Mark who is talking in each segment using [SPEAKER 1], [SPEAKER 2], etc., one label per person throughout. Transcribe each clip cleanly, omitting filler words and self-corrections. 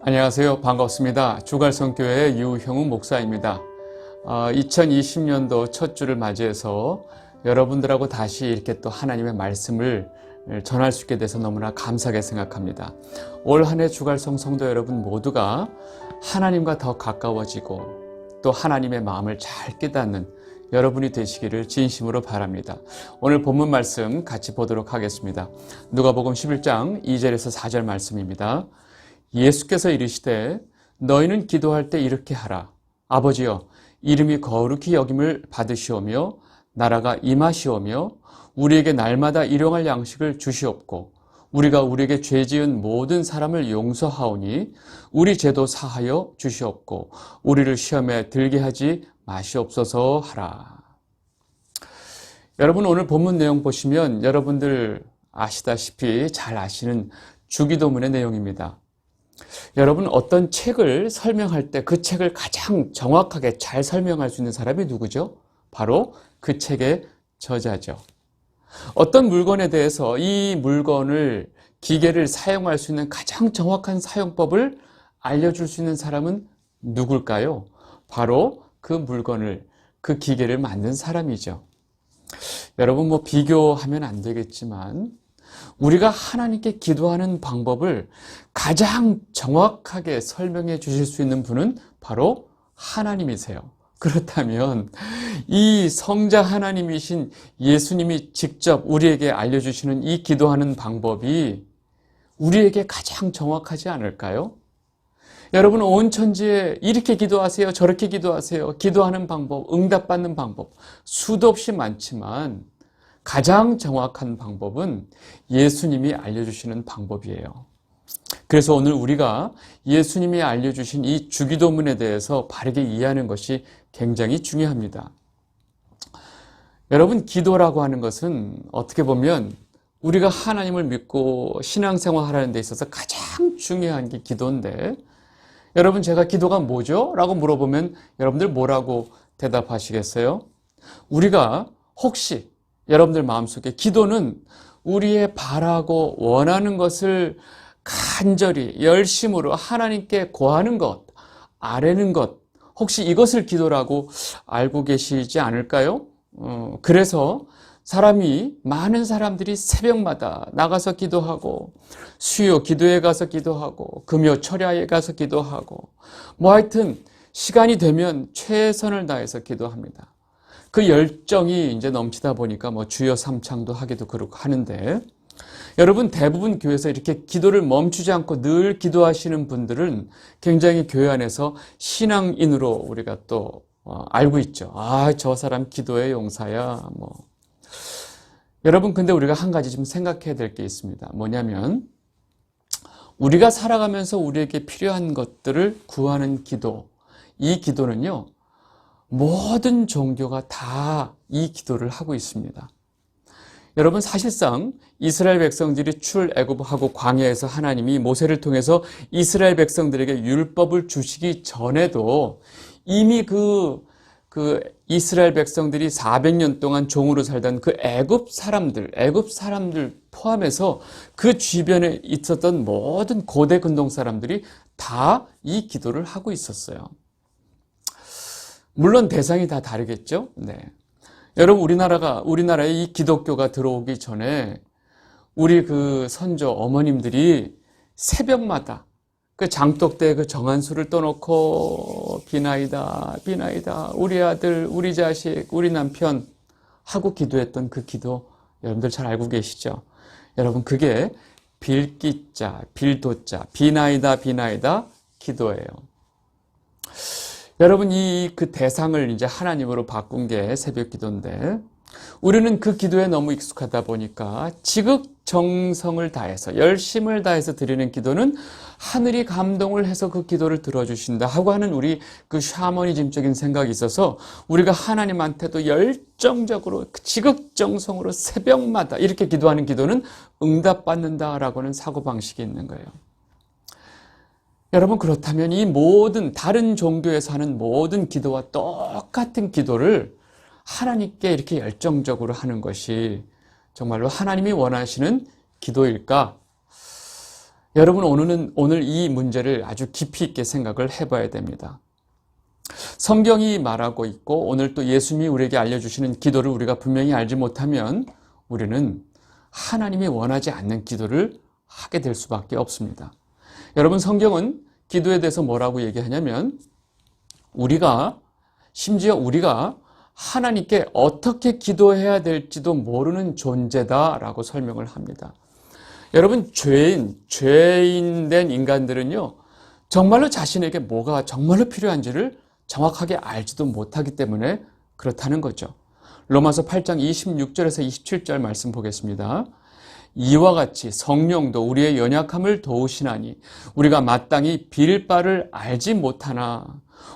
[SPEAKER 1] 안녕하세요. 반갑습니다. 주갈성교회 유형우 목사입니다. 2020년도 첫 주를 맞이해서 여러분들하고 다시 이렇게 또 하나님의 말씀을 전할 수 있게 돼서 너무나 감사하게 생각합니다. 올 한 해 주갈성 성도 여러분 모두가 하나님과 더 가까워지고 또 하나님의 마음을 잘 깨닫는 여러분이 되시기를 진심으로 바랍니다. 오늘 본문 말씀 같이 보도록 하겠습니다. 누가복음 11장 2절에서 4절 말씀입니다. 예수께서 이르시되 너희는 기도할 때 이렇게 하라. 아버지여, 이름이 거룩히 여김을 받으시오며 나라가 임하시오며 우리에게 날마다 일용할 양식을 주시옵고 우리가 우리에게 죄 지은 모든 사람을 용서하오니 우리 죄도 사하여 주시옵고 우리를 시험에 들게 하지 마시옵소서 하라. 여러분, 오늘 본문 내용 보시면 여러분들 아시다시피 잘 아시는 주기도문의 내용입니다. 여러분, 어떤 책을 설명할 때 그 책을 가장 정확하게 잘 설명할 수 있는 사람이 누구죠? 바로 그 책의 저자죠. 어떤 물건에 대해서 이 물건을, 기계를 사용할 수 있는 가장 정확한 사용법을 알려줄 수 있는 사람은 누굴까요? 바로 그 물건을, 그 기계를 만든 사람이죠. 여러분, 비교하면 안 되겠지만 우리가 하나님께 기도하는 방법을 가장 정확하게 설명해 주실 수 있는 분은 바로 하나님이세요. 그렇다면 이 성자 하나님이신 예수님이 직접 우리에게 알려주시는 이 기도하는 방법이 우리에게 가장 정확하지 않을까요? 여러분, 온 천지에 이렇게 기도하세요, 저렇게 기도하세요, 기도하는 방법, 응답받는 방법 수도 없이 많지만 가장 정확한 방법은 예수님이 알려주시는 방법이에요. 그래서 오늘 우리가 예수님이 알려주신 이 주기도문에 대해서 바르게 이해하는 것이 굉장히 중요합니다. 여러분, 기도라고 하는 것은 어떻게 보면 우리가 하나님을 믿고 신앙생활 하는 데 있어서 가장 중요한 게 기도인데, 여러분, 제가 기도가 뭐죠? 라고 물어보면 여러분들 뭐라고 대답하시겠어요? 우리가 혹시 여러분들 마음속에 기도는 우리의 바라고 원하는 것을 간절히 열심으로 하나님께 고하는 것, 아뢰는 것, 혹시 이것을 기도라고 알고 계시지 않을까요? 그래서 많은 사람들이 새벽마다 나가서 기도하고 수요 기도에 가서 기도하고 금요 철야에 가서 기도하고 하여튼 시간이 되면 최선을 다해서 기도합니다. 그 열정이 이제 넘치다 보니까 주여 삼창도 하기도 그렇고 하는데, 여러분, 대부분 교회에서 이렇게 기도를 멈추지 않고 늘 기도하시는 분들은 굉장히 교회 안에서 신앙인으로 우리가 또 알고 있죠. 저 사람 기도의 용사야. 여러분, 근데 우리가 한 가지 좀 생각해야 될 게 있습니다. 뭐냐면 우리가 살아가면서 우리에게 필요한 것들을 구하는 기도, 이 기도는요, 모든 종교가 다 이 기도를 하고 있습니다. 여러분, 사실상 이스라엘 백성들이 출애굽하고 광야에서 하나님이 모세를 통해서 이스라엘 백성들에게 율법을 주시기 전에도 이미 그 이스라엘 백성들이 400년 동안 종으로 살던 그 애굽 사람들 포함해서 그 주변에 있었던 모든 고대 근동 사람들이 다 이 기도를 하고 있었어요. 물론 대상이 다 다르겠죠? 네. 여러분, 우리나라에 이 기독교가 들어오기 전에 우리 그 선조 어머님들이 새벽마다 그 장독대에 그 정한수를 떠놓고 비나이다, 비나이다, 우리 아들, 우리 자식, 우리 남편 하고 기도했던 그 기도 여러분들 잘 알고 계시죠? 여러분, 그게 빌기자, 빌도자, 비나이다, 비나이다 기도예요. 여러분, 그 대상을 이제 하나님으로 바꾼 게 새벽 기도인데, 우리는 그 기도에 너무 익숙하다 보니까 지극정성을 다해서, 열심을 다해서 드리는 기도는 하늘이 감동을 해서 그 기도를 들어주신다 하고 하는 우리 그 샤머니즘적인 생각이 있어서 우리가 하나님한테도 열정적으로, 지극정성으로 새벽마다 이렇게 기도하는 기도는 응답받는다라고 하는 사고방식이 있는 거예요. 여러분, 그렇다면 이 모든 다른 종교에서 하는 모든 기도와 똑같은 기도를 하나님께 이렇게 열정적으로 하는 것이 정말로 하나님이 원하시는 기도일까? 여러분, 오늘 이 문제를 아주 깊이 있게 생각을 해봐야 됩니다. 성경이 말하고 있고 오늘 또 예수님이 우리에게 알려주시는 기도를 우리가 분명히 알지 못하면 우리는 하나님이 원하지 않는 기도를 하게 될 수밖에 없습니다. 여러분, 성경은 기도에 대해서 뭐라고 얘기하냐면 심지어 우리가 하나님께 어떻게 기도해야 될지도 모르는 존재다라고 설명을 합니다. 여러분, 죄인된 인간들은요, 정말로 자신에게 뭐가 정말로 필요한지를 정확하게 알지도 못하기 때문에 그렇다는 거죠. 로마서 8장 26절에서 27절 말씀 보겠습니다. 이와 같이 성령도 우리의 연약함을 도우시나니 우리가 마땅히 빌 바를 알지 못하나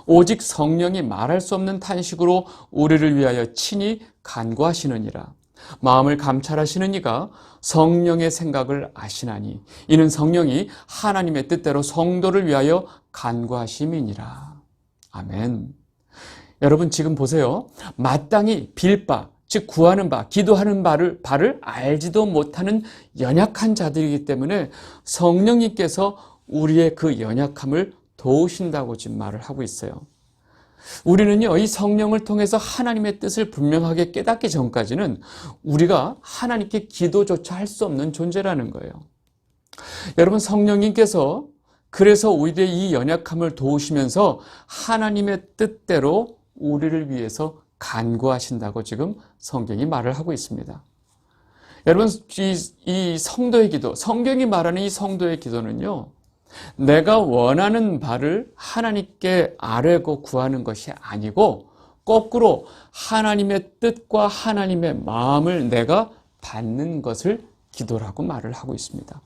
[SPEAKER 1] 오직 성령이 말할 수 없는 탄식으로 우리를 위하여 친히 간구하시느니라. 마음을 감찰하시는 이가 성령의 생각을 아시나니 이는 성령이 하나님의 뜻대로 성도를 위하여 간구하심이니라. 아멘. 여러분, 지금 보세요. 마땅히 빌 바, 즉 구하는 바, 기도하는 바를 알지도 못하는 연약한 자들이기 때문에 성령님께서 우리의 그 연약함을 도우신다고 지금 말을 하고 있어요. 우리는요, 이 성령을 통해서 하나님의 뜻을 분명하게 깨닫기 전까지는 우리가 하나님께 기도조차 할 수 없는 존재라는 거예요. 여러분, 성령님께서 그래서 우리의 이 연약함을 도우시면서 하나님의 뜻대로 우리를 위해서 간구하신다고 지금 성경이 말을 하고 있습니다. 여러분, 이 성도의 기도, 성경이 말하는 이 성도의 기도는요, 내가 원하는 바를 하나님께 아뢰고 구하는 것이 아니고 거꾸로 하나님의 뜻과 하나님의 마음을 내가 받는 것을 기도라고 말을 하고 있습니다.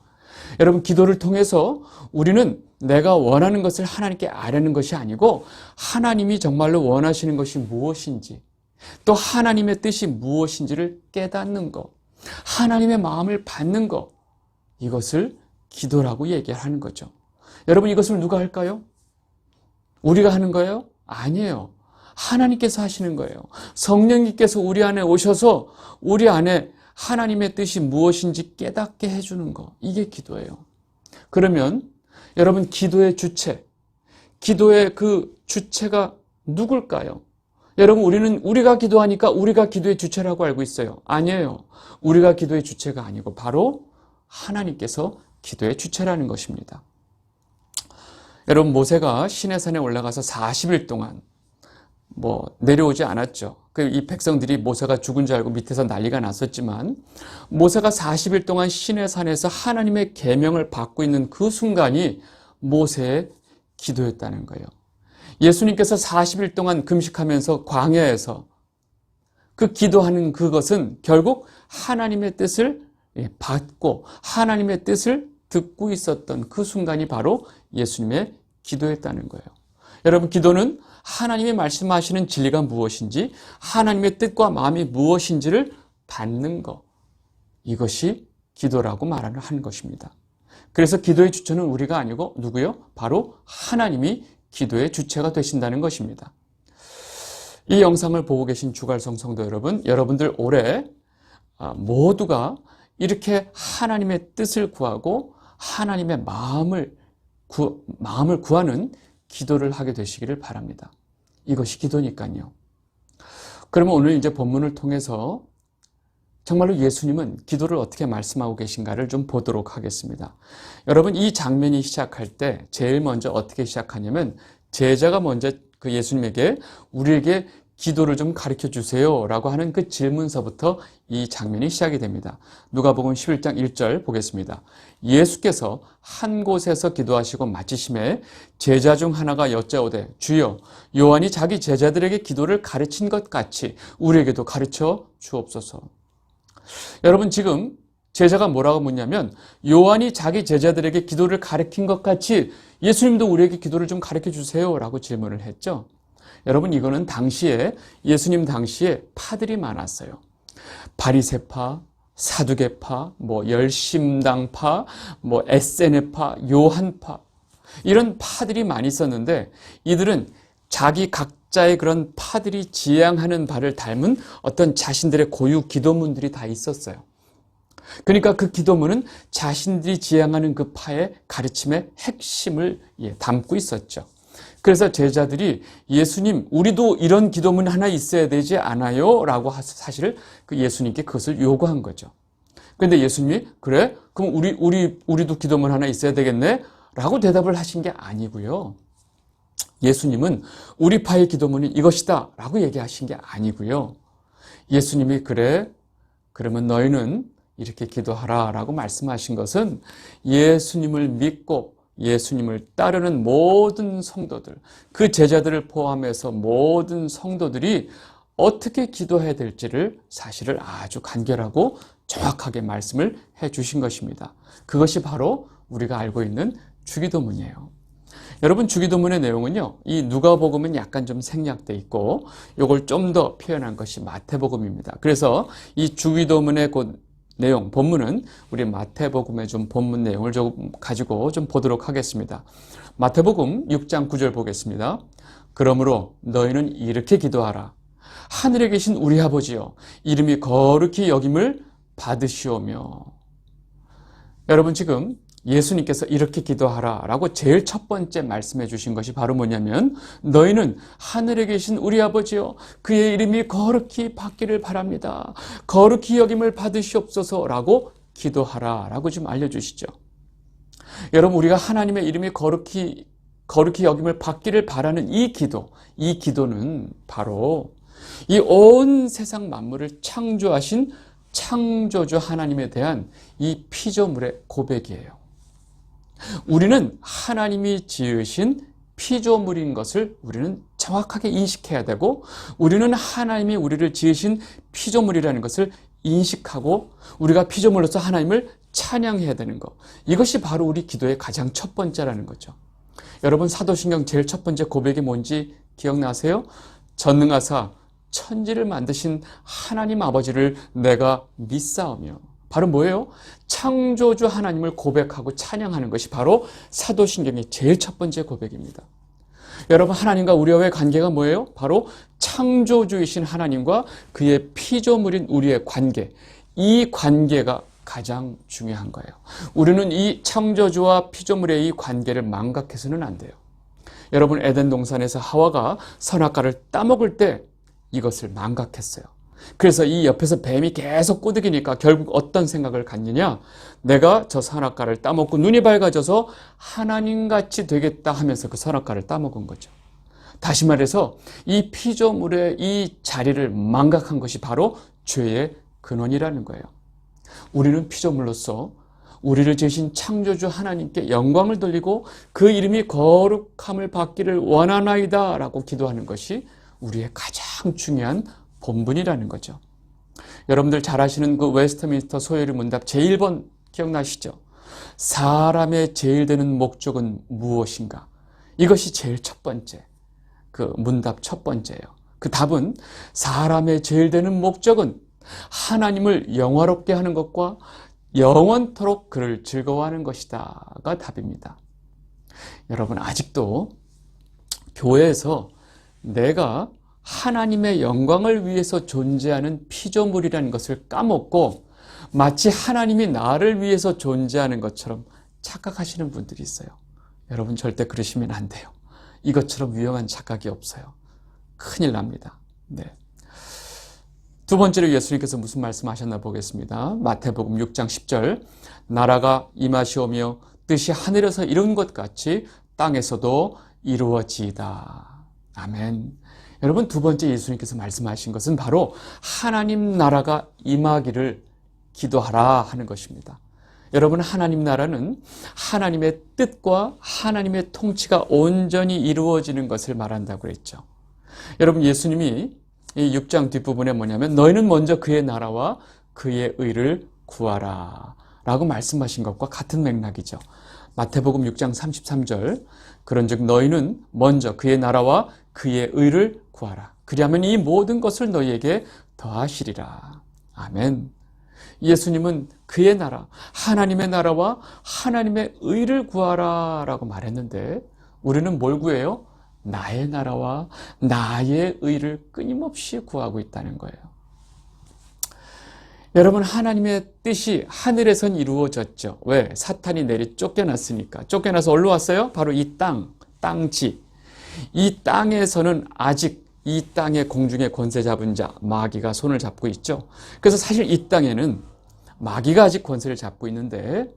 [SPEAKER 1] 여러분, 기도를 통해서 우리는 내가 원하는 것을 하나님께 아뢰는 것이 아니고 하나님이 정말로 원하시는 것이 무엇인지, 또 하나님의 뜻이 무엇인지를 깨닫는 것, 하나님의 마음을 받는 것, 이것을 기도라고 얘기하는 거죠. 여러분, 이것을 누가 할까요? 우리가 하는 거예요? 아니에요. 하나님께서 하시는 거예요. 성령님께서 우리 안에 오셔서 우리 안에 하나님의 뜻이 무엇인지 깨닫게 해주는 거, 이게 기도예요. 그러면 여러분, 기도의 주체, 기도의 그 주체가 누굴까요? 여러분, 우리가 기도하니까 우리가 기도의 주체라고 알고 있어요. 아니에요. 우리가 기도의 주체가 아니고 바로 하나님께서 기도의 주체라는 것입니다. 여러분, 모세가 시내산에 올라가서 40일 동안 내려오지 않았죠. 이 백성들이 모세가 죽은 줄 알고 밑에서 난리가 났었지만 모세가 40일 동안 시내산에서 하나님의 계명을 받고 있는 그 순간이 모세의 기도였다는 거예요. 예수님께서 40일 동안 금식하면서 광야에서 그 기도하는 그것은 결국 하나님의 뜻을 받고 하나님의 뜻을 듣고 있었던 그 순간이 바로 예수님의 기도였다는 거예요. 여러분, 기도는 하나님이 말씀하시는 진리가 무엇인지, 하나님의 뜻과 마음이 무엇인지를 받는 것, 이것이 기도라고 말하는 것입니다. 그래서 기도의 주체는 우리가 아니고 누구요? 바로 하나님이 기도의 주체가 되신다는 것입니다. 이 영상을 보고 계신 주갈성 성도 여러분, 여러분들 올해 모두가 이렇게 하나님의 뜻을 구하고 하나님의 마음을 구하는 기도를 하게 되시기를 바랍니다. 이것이 기도니까요. 그러면 오늘 이제 본문을 통해서 정말로 예수님은 기도를 어떻게 말씀하고 계신가를 좀 보도록 하겠습니다. 여러분, 이 장면이 시작할 때 제일 먼저 어떻게 시작하냐면 제자가 먼저 그 예수님에게 우리에게 기도를 좀 가르쳐 주세요 라고 하는 그 질문서부터 이 장면이 시작이 됩니다. 누가복음 11장 1절 보겠습니다. 예수께서 한 곳에서 기도하시고 마치심에 제자 중 하나가 여짜오되 주여, 요한이 자기 제자들에게 기도를 가르친 것 같이 우리에게도 가르쳐 주옵소서. 여러분, 지금 제자가 뭐라고 묻냐면 요한이 자기 제자들에게 기도를 가르친 것 같이 예수님도 우리에게 기도를 좀 가르쳐 주세요 라고 질문을 했죠. 여러분, 이거는 예수님 당시에 파들이 많았어요. 바리새파, 사두개파, 열심당파, 에세네파, 요한파, 이런 파들이 많이 있었는데 이들은 자기 각자의 그런 파들이 지향하는 바를 닮은 어떤 자신들의 고유 기도문들이 다 있었어요. 그러니까 그 기도문은 자신들이 지향하는 그 파의 가르침의 핵심을 담고 있었죠. 그래서 제자들이 예수님, 우리도 이런 기도문 하나 있어야 되지 않아요? 라고 사실 그 예수님께 그것을 요구한 거죠. 그런데 예수님이 그래? 그럼 우리도 기도문 하나 있어야 되겠네? 라고 대답을 하신 게 아니고요. 예수님은 우리 파의 기도문이 이것이다 라고 얘기하신 게 아니고요. 예수님이 그래? 그러면 너희는 이렇게 기도하라 라고 말씀하신 것은 예수님을 믿고 예수님을 따르는 모든 성도들, 그 제자들을 포함해서 모든 성도들이 어떻게 기도해야 될지를 사실을 아주 간결하고 정확하게 말씀을 해 주신 것입니다. 그것이 바로 우리가 알고 있는 주기도문이에요. 여러분, 주기도문의 내용은요, 이 누가복음은 약간 좀 생략돼 있고 이걸 좀 더 표현한 것이 마태복음입니다. 그래서 이 주기도문의 내용, 본문은 우리 마태복음의 좀 본문 내용을 좀 가지고 좀 보도록 하겠습니다. 마태복음 6장 9절 보겠습니다. 그러므로 너희는 이렇게 기도하라. 하늘에 계신 우리 아버지여, 이름이 거룩히 여김을 받으시오며. 여러분, 지금 예수님께서 이렇게 기도하라 라고 제일 첫 번째 말씀해 주신 것이 바로 뭐냐면, 너희는 하늘에 계신 우리 아버지여, 그의 이름이 거룩히 받기를 바랍니다. 거룩히 여김을 받으시옵소서 라고 기도하라 라고 지금 알려주시죠. 여러분, 우리가 하나님의 이름이 거룩히 여김을 받기를 바라는 이 기도는 바로 이 온 세상 만물을 창조하신 창조주 하나님에 대한 이 피조물의 고백이에요. 우리는 하나님이 지으신 피조물인 것을 우리는 정확하게 인식해야 되고, 우리는 하나님이 우리를 지으신 피조물이라는 것을 인식하고 우리가 피조물로서 하나님을 찬양해야 되는 것, 이것이 바로 우리 기도의 가장 첫 번째라는 거죠. 여러분, 사도신경 제일 첫 번째 고백이 뭔지 기억나세요? 전능하사 천지를 만드신 하나님 아버지를 내가 믿사오며. 바로 뭐예요? 창조주 하나님을 고백하고 찬양하는 것이 바로 사도신경의 제일 첫 번째 고백입니다. 여러분, 하나님과 우리와의 관계가 뭐예요? 바로 창조주이신 하나님과 그의 피조물인 우리의 관계, 이 관계가 가장 중요한 거예요. 우리는 이 창조주와 피조물의 이 관계를 망각해서는 안 돼요. 여러분, 에덴 동산에서 하와가 선악과를 따먹을 때 이것을 망각했어요. 그래서 이 옆에서 뱀이 계속 꼬드기니까 결국 어떤 생각을 갖느냐, 내가 저 선악과를 따먹고 눈이 밝아져서 하나님같이 되겠다 하면서 그 선악과를 따먹은 거죠. 다시 말해서 이 피조물의 이 자리를 망각한 것이 바로 죄의 근원이라는 거예요. 우리는 피조물로서 우리를 지으신 창조주 하나님께 영광을 돌리고 그 이름이 거룩함을 받기를 원하나이다 라고 기도하는 것이 우리의 가장 중요한 본분이라는 거죠. 여러분들 잘 아시는 그 웨스트민스터 소요리 문답 제1번 기억나시죠? 사람의 제일 되는 목적은 무엇인가? 이것이 제일 첫 번째, 그 문답 첫 번째예요. 그 답은 사람의 제일 되는 목적은 하나님을 영화롭게 하는 것과 영원토록 그를 즐거워하는 것이다가 답입니다. 여러분, 아직도 교회에서 내가 하나님의 영광을 위해서 존재하는 피조물이라는 것을 까먹고 마치 하나님이 나를 위해서 존재하는 것처럼 착각하시는 분들이 있어요. 여러분, 절대 그러시면 안 돼요. 이것처럼 위험한 착각이 없어요. 큰일 납니다. 네. 두 번째로 예수님께서 무슨 말씀하셨나 보겠습니다. 마태복음 6장 10절, 나라가 임하시오며 뜻이 하늘에서 이룬 것 같이 땅에서도 이루어지이다. 아멘. 여러분, 두 번째 예수님께서 말씀하신 것은 바로 하나님 나라가 임하기를 기도하라 하는 것입니다. 여러분, 하나님 나라는 하나님의 뜻과 하나님의 통치가 온전히 이루어지는 것을 말한다고 그랬죠. 여러분, 예수님이 이 6장 뒷부분에 뭐냐면 너희는 먼저 그의 나라와 그의 의를 구하라 라고 말씀하신 것과 같은 맥락이죠. 마태복음 6장 33절, 그런즉 너희는 먼저 그의 나라와 그의 의를 구하라. 그리하면 이 모든 것을 너희에게 더하시리라. 아멘. 예수님은 그의 나라, 하나님의 나라와 하나님의 의를 구하라 라고 말했는데, 우리는 뭘 구해요? 나의 나라와 나의 의를 끊임없이 구하고 있다는 거예요. 여러분, 하나님의 뜻이 하늘에선 이루어졌죠. 왜? 사탄이 내리 쫓겨났으니까. 쫓겨나서 어디로 왔어요? 바로 이 땅지. 이 땅에서는 아직 이 땅의 공중의 권세 잡은 자, 마귀가 손을 잡고 있죠. 그래서 사실 이 땅에는 마귀가 아직 권세를 잡고 있는데,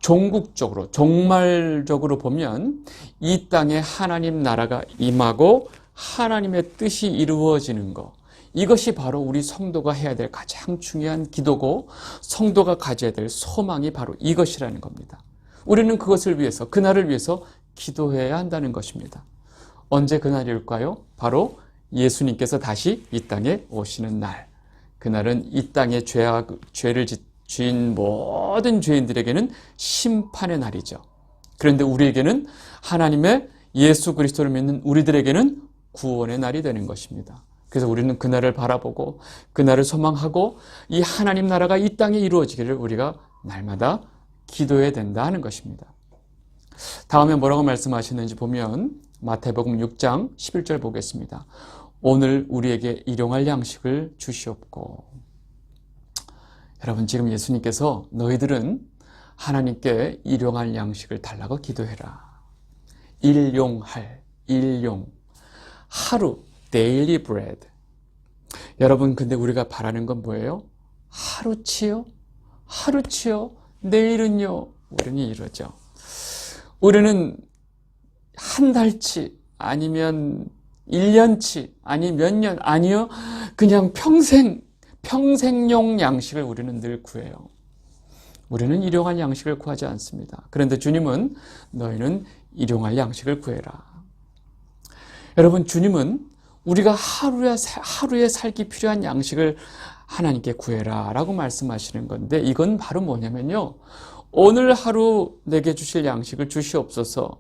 [SPEAKER 1] 종국적으로, 종말적으로 보면 이 땅에 하나님 나라가 임하고 하나님의 뜻이 이루어지는 것, 이것이 바로 우리 성도가 해야 될 가장 중요한 기도고, 성도가 가져야 될 소망이 바로 이것이라는 겁니다. 우리는 그것을 위해서, 그날을 위해서 기도해야 한다는 것입니다. 언제 그날일까요? 바로 예수님께서 다시 이 땅에 오시는 날. 그날은 이 땅에 죄를 지은 모든 죄인들에게는 심판의 날이죠. 그런데 우리에게는, 하나님의 예수 그리스도를 믿는 우리들에게는 구원의 날이 되는 것입니다. 그래서 우리는 그날을 바라보고 그날을 소망하고 이 하나님 나라가 이 땅에 이루어지기를 우리가 날마다 기도해야 된다 하는 것입니다. 다음에 뭐라고 말씀하시는지 보면 마태복음 6장 11절 보겠습니다. 오늘 우리에게 일용할 양식을 주시옵고. 여러분, 지금 예수님께서 너희들은 하나님께 일용할 양식을 달라고 기도해라. 일용, 하루, daily bread. 여러분, 근데 우리가 바라는 건 뭐예요? 하루치요? 내일은요? 우리는 이러죠. 우리는 한 달치, 아니면 1년치, 아니 몇 년, 아니요, 그냥 평생용 양식을 우리는 늘 구해요. 우리는 일용할 양식을 구하지 않습니다. 그런데 주님은 너희는 일용할 양식을 구해라. 여러분, 주님은 우리가 하루에 살기 필요한 양식을 하나님께 구해라 라고 말씀하시는 건데, 이건 바로 뭐냐면요, 오늘 하루 내게 주실 양식을 주시옵소서.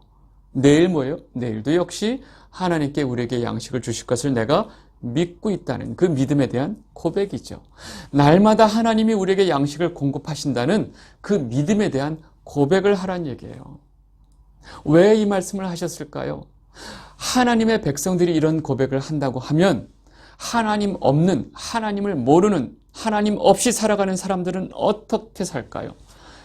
[SPEAKER 1] 내일 뭐예요? 내일도 역시 하나님께 우리에게 양식을 주실 것을 내가 믿고 있다는 그 믿음에 대한 고백이죠. 날마다 하나님이 우리에게 양식을 공급하신다는 그 믿음에 대한 고백을 하란 얘기예요. 왜 이 말씀을 하셨을까요? 하나님의 백성들이 이런 고백을 한다고 하면, 하나님 없는, 하나님을 모르는, 하나님 없이 살아가는 사람들은 어떻게 살까요?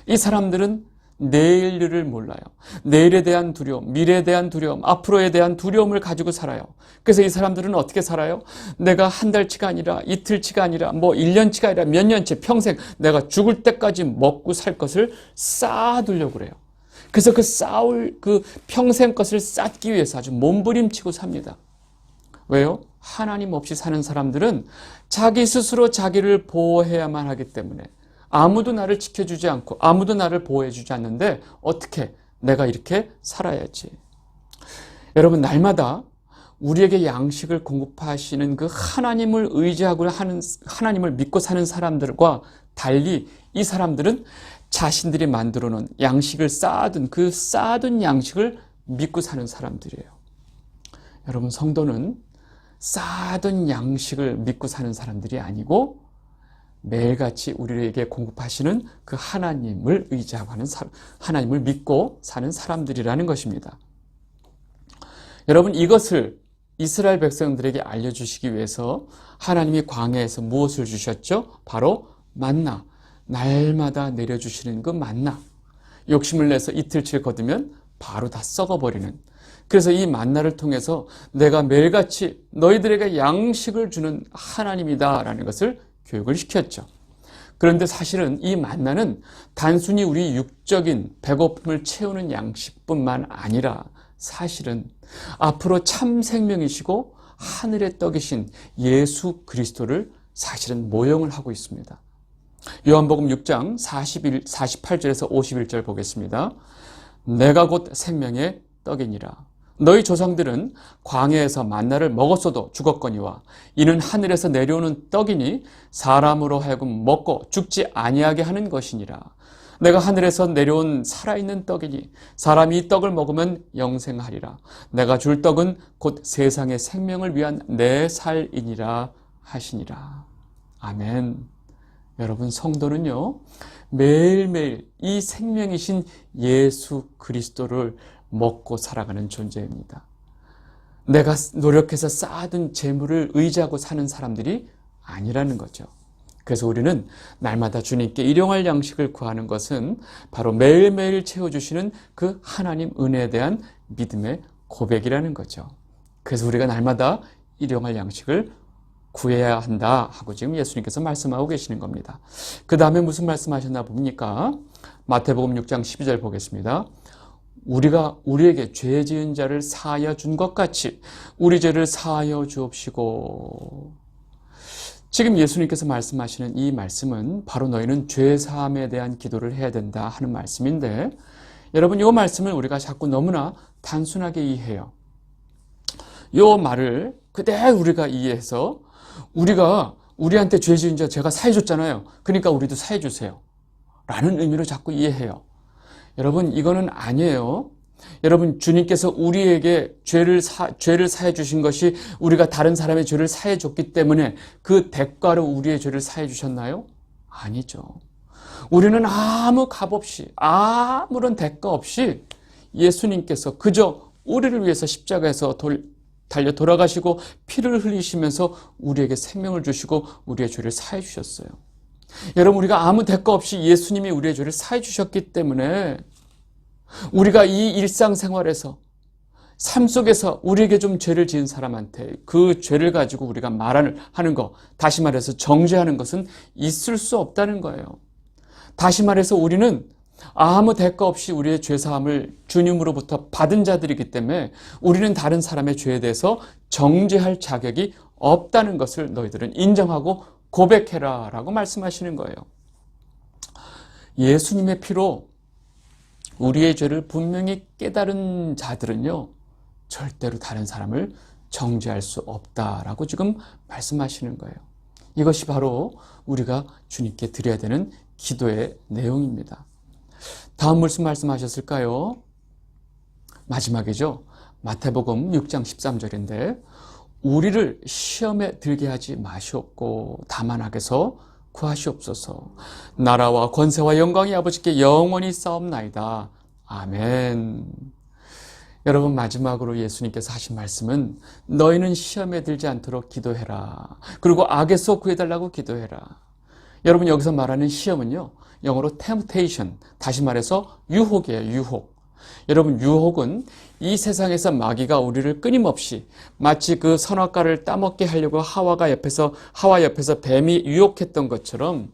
[SPEAKER 1] 이 사람들은 내일을 몰라요. 내일에 대한 두려움, 미래에 대한 두려움, 앞으로에 대한 두려움을 가지고 살아요. 그래서 이 사람들은 어떻게 살아요? 내가 한 달치가 아니라 이틀치가 아니라 1년치가 아니라 몇 년치, 평생 내가 죽을 때까지 먹고 살 것을 쌓아두려고 그래요. 그래서 그 평생 것을 쌓기 위해서 아주 몸부림치고 삽니다. 왜요? 하나님 없이 사는 사람들은 자기 스스로 자기를 보호해야만 하기 때문에, 아무도 나를 지켜주지 않고 아무도 나를 보호해주지 않는데 어떻게 내가 이렇게 살아야지. 여러분, 날마다 우리에게 양식을 공급하시는 그 하나님을 의지하고 하나님을 믿고 사는 사람들과 달리, 이 사람들은 자신들이 만들어 놓은 양식을 쌓아둔 양식을 믿고 사는 사람들이에요. 여러분, 성도는 쌓아둔 양식을 믿고 사는 사람들이 아니고, 매일같이 우리에게 공급하시는 그 하나님을 의지하고 하나님을 믿고 사는 사람들이라는 것입니다. 여러분, 이것을 이스라엘 백성들에게 알려주시기 위해서 하나님이 광야에서 무엇을 주셨죠? 바로 만나, 날마다 내려주시는 그 만나. 욕심을 내서 이틀치를 거두면 바로 다 썩어버리는, 그래서 이 만나를 통해서 내가 매일같이 너희들에게 양식을 주는 하나님이다 라는 것을 교육을 시켰죠. 그런데 사실은 이 만나는 단순히 우리 육적인 배고픔을 채우는 양식뿐만 아니라, 사실은 앞으로 참 생명이시고 하늘의 떡이신 예수 그리스도를 사실은 모형을 하고 있습니다. 요한복음 6장 48절에서 51절 보겠습니다. 내가 곧 생명의 떡이니라. 너희 조상들은 광야에서 만나를 먹었어도 죽었거니와 이는 하늘에서 내려오는 떡이니 사람으로 하여금 먹고 죽지 아니하게 하는 것이니라. 내가 하늘에서 내려온 살아있는 떡이니 사람이 이 떡을 먹으면 영생하리라. 내가 줄 떡은 곧 세상의 생명을 위한 내 살이니라 하시니라. 아멘. 여러분, 성도는요, 매일매일 이 생명이신 예수 그리스도를 먹고 살아가는 존재입니다. 내가 노력해서 쌓아둔 재물을 의지하고 사는 사람들이 아니라는 거죠. 그래서 우리는 날마다 주님께 일용할 양식을 구하는 것은 바로 매일매일 채워주시는 그 하나님 은혜에 대한 믿음의 고백이라는 거죠. 그래서 우리가 날마다 일용할 양식을 구해야 한다 하고 지금 예수님께서 말씀하고 계시는 겁니다. 그 다음에 무슨 말씀하셨나 봅니까? 마태복음 6장 12절 보겠습니다. 우리가 우리에게 죄 지은 자를 사하여 준 것 같이 우리 죄를 사하여 주옵시고. 지금 예수님께서 말씀하시는 이 말씀은 바로 너희는 죄 사함에 대한 기도를 해야 된다 하는 말씀인데, 여러분 이 말씀을 우리가 자꾸 너무나 단순하게 이해해요. 이 말을 그대로 우리가 이해해서 우리가 우리한테 죄 지은 자 제가 사해 줬잖아요. 그러니까 우리도 사해 주세요 라는 의미로 자꾸 이해해요. 여러분 이거는 아니에요. 여러분 주님께서 우리에게 죄를 사해 주신 것이 우리가 다른 사람의 죄를 사해 줬기 때문에 그 대가로 우리의 죄를 사해 주셨나요? 아니죠. 우리는 아무 값 없이 아무런 대가 없이 예수님께서 그저 우리를 위해서 십자가에서 달려 돌아가시고 피를 흘리시면서 우리에게 생명을 주시고 우리의 죄를 사해 주셨어요. 여러분 우리가 아무 대가 없이 예수님이 우리의 죄를 사해 주셨기 때문에 우리가 이 일상생활에서 삶 속에서 우리에게 좀 죄를 지은 사람한테 그 죄를 가지고 우리가 말하는 거, 다시 말해서 정죄하는 것은 있을 수 없다는 거예요. 다시 말해서 우리는 아무 대가 없이 우리의 죄사함을 주님으로부터 받은 자들이기 때문에 우리는 다른 사람의 죄에 대해서 정죄할 자격이 없다는 것을 너희들은 인정하고 고백해라 라고 말씀하시는 거예요. 예수님의 피로 우리의 죄를 분명히 깨달은 자들은요, 절대로 다른 사람을 정죄할 수 없다라고 지금 말씀하시는 거예요. 이것이 바로 우리가 주님께 드려야 되는 기도의 내용입니다. 다음 무슨 말씀하셨을까요? 마지막이죠. 마태복음 6장 13절인데 우리를 시험에 들게 하지 마시옵고 다만 악에서 구하시옵소서. 나라와 권세와 영광이 아버지께 영원히 싸움나이다. 아멘. 여러분 마지막으로 예수님께서 하신 말씀은 너희는 시험에 들지 않도록 기도해라. 그리고 악에서 구해달라고 기도해라. 여러분 여기서 말하는 시험은요, 영어로 temptation, 다시 말해서 유혹이에요. 유혹. 여러분 유혹은 이 세상에서 마귀가 우리를 끊임없이 마치 그 선악과를 따먹게 하려고 하와 옆에서 뱀이 유혹했던 것처럼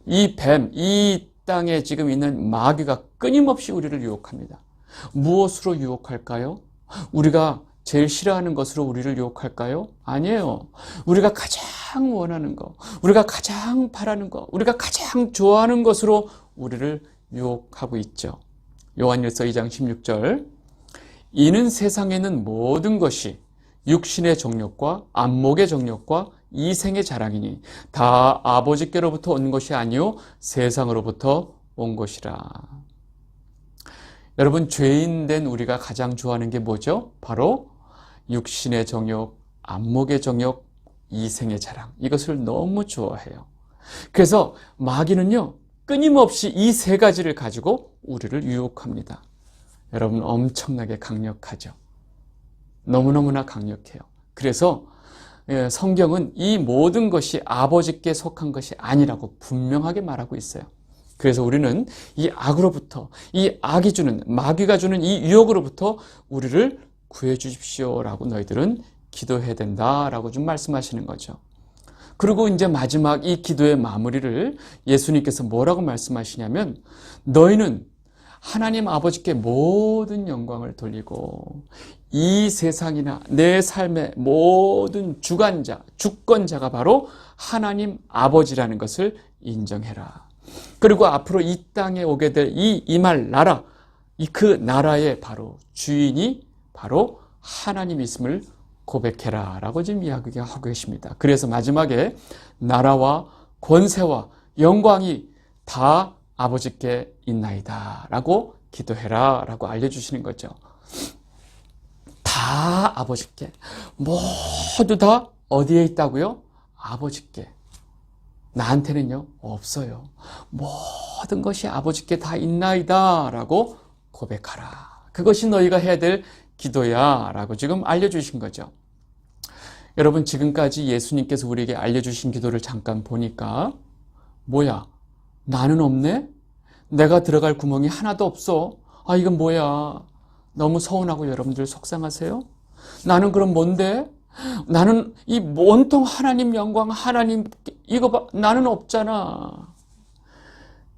[SPEAKER 1] 이 뱀, 이 땅에 지금 있는 마귀가 끊임없이 우리를 유혹합니다. 무엇으로 유혹할까요? 우리가 제일 싫어하는 것으로 우리를 유혹할까요? 아니에요. 우리가 가장 원하는 거, 우리가 가장 바라는 거, 우리가 가장 좋아하는 것으로 우리를 유혹하고 있죠. 요한일서 2장 16절 이는 세상에 있는 모든 것이 육신의 정욕과 안목의 정욕과 이생의 자랑이니 다 아버지께로부터 온 것이 아니요 세상으로부터 온 것이라. 여러분 죄인 된 우리가 가장 좋아하는 게 뭐죠? 바로 육신의 정욕, 안목의 정욕, 이생의 자랑, 이것을 너무 좋아해요. 그래서 마귀는요 끊임없이 이 세 가지를 가지고 우리를 유혹합니다. 여러분 엄청나게 강력하죠. 너무너무나 강력해요. 그래서 성경은 이 모든 것이 아버지께 속한 것이 아니라고 분명하게 말하고 있어요. 그래서 우리는 이 악으로부터, 이 악이 주는, 마귀가 주는 이 유혹으로부터 우리를 구해 주십시오라고 너희들은 기도해야 된다라고 좀 말씀하시는 거죠. 그리고 이제 마지막 이 기도의 마무리를 예수님께서 뭐라고 말씀하시냐면 너희는 하나님 아버지께 모든 영광을 돌리고 이 세상이나 내 삶의 모든 주관자, 주권자가 바로 하나님 아버지라는 것을 인정해라. 그리고 앞으로 이 땅에 오게 될 이 임할 나라, 그 나라의 바로 주인이 바로 하나님 있음을 고백해라 라고 지금 이야기하고 계십니다. 그래서 마지막에 나라와 권세와 영광이 다 아버지께 있나이다 라고 기도해라 라고 알려주시는 거죠. 다 아버지께, 모두 다 어디에 있다고요? 아버지께. 나한테는요 없어요. 모든 것이 아버지께 다 있나이다 라고 고백하라. 그것이 너희가 해야 될 기도야 라고 지금 알려주신 거죠. 여러분 지금까지 예수님께서 우리에게 알려주신 기도를 잠깐 보니까 뭐야? 나는 없네? 내가 들어갈 구멍이 하나도 없어. 아, 이건 뭐야? 너무 서운하고 여러분들 속상하세요? 나는 그럼 뭔데? 나는 이 온통 하나님 영광, 하나님 이거 봐, 나는 없잖아.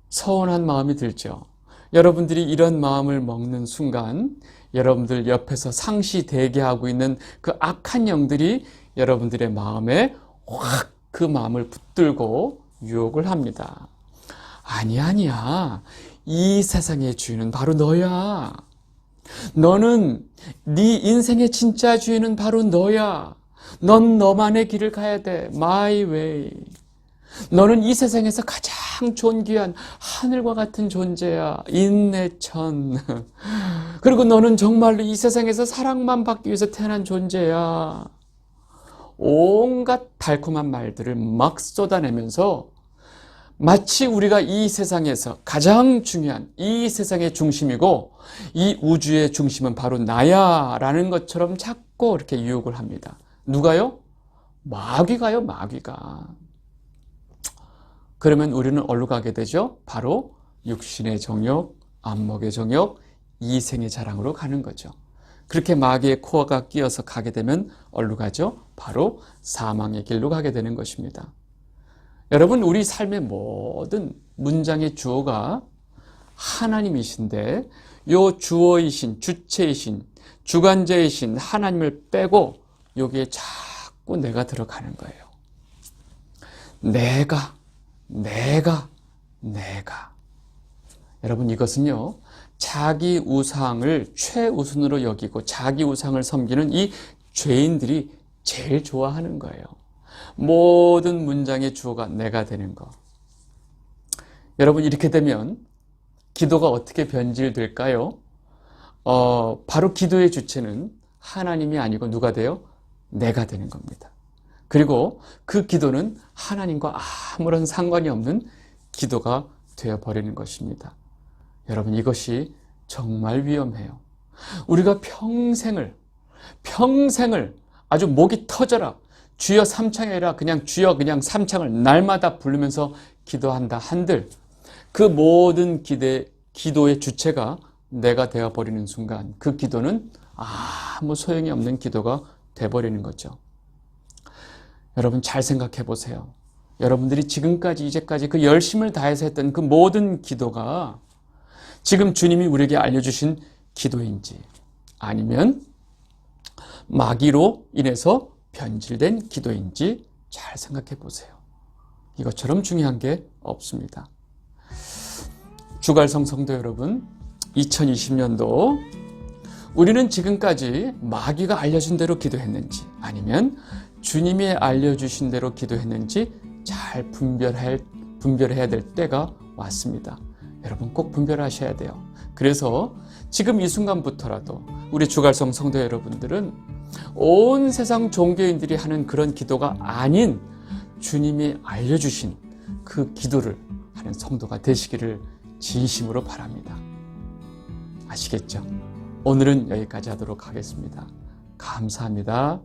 [SPEAKER 1] 서운한 마음이 들죠. 여러분들이 이런 마음을 먹는 순간 여러분들 옆에서 상시 대기하고 있는 그 악한 영들이 여러분들의 마음에 확 그 마음을 붙들고 유혹을 합니다. 아니야. 이 세상의 주인은 바로 너야. 너는 네 인생의 진짜 주인은 바로 너야. 넌 너만의 길을 가야 돼. My way. 너는 이 세상에서 가장 존귀한 하늘과 같은 존재야. 인내천. 그리고 너는 정말로 이 세상에서 사랑만 받기 위해서 태어난 존재야. 온갖 달콤한 말들을 막 쏟아내면서 마치 우리가 이 세상에서 가장 중요한 이 세상의 중심이고 이 우주의 중심은 바로 나야 라는 것처럼 자꾸 이렇게 유혹을 합니다. 누가요? 마귀가요, 마귀가. 그러면 우리는 어디로 가게 되죠? 바로 육신의 정욕, 안목의 정욕, 이생의 자랑으로 가는 거죠. 그렇게 마귀의 코어가 끼어서 가게 되면 어디로 가죠? 바로 사망의 길로 가게 되는 것입니다. 여러분, 우리 삶의 모든 문장의 주어가 하나님이신데 요 주어이신, 주체이신, 주관자이신 하나님을 빼고 여기에 자꾸 내가 들어가는 거예요. 내가. 여러분, 이것은요, 자기 우상을 최우선으로 여기고 자기 우상을 섬기는 이 죄인들이 제일 좋아하는 거예요. 모든 문장의 주어가 내가 되는 거. 여러분, 이렇게 되면 기도가 어떻게 변질될까요? 바로 기도의 주체는 하나님이 아니고 누가 돼요? 내가 되는 겁니다. 그리고 그 기도는 하나님과 아무런 상관이 없는 기도가 되어버리는 것입니다. 여러분, 이것이 정말 위험해요. 우리가 평생을 아주 목이 터져라 주여 삼창이 아니라 그냥 주여 그냥 삼창을 날마다 부르면서 기도한다 한들 그 모든 기도의 주체가 내가 되어버리는 순간 그 기도는 아무 소용이 없는 기도가 되어버리는 거죠. 여러분, 잘 생각해 보세요. 여러분들이 지금까지 이제까지 그 열심을 다해서 했던 그 모든 기도가 지금 주님이 우리에게 알려주신 기도인지 아니면 마귀로 인해서 변질된 기도인지 잘 생각해 보세요. 이것처럼 중요한 게 없습니다. 주갈성 성도 여러분, 2020년도 우리는 지금까지 마귀가 알려준 대로 기도했는지 아니면 주님이 알려주신 대로 기도했는지 잘 분별해야 될 때가 왔습니다. 여러분, 꼭 분별하셔야 돼요. 그래서 지금 이 순간부터라도 우리 주갈성 성도 여러분들은 온 세상 종교인들이 하는 그런 기도가 아닌 주님이 알려주신 그 기도를 하는 성도가 되시기를 진심으로 바랍니다. 아시겠죠? 오늘은 여기까지 하도록 하겠습니다. 감사합니다.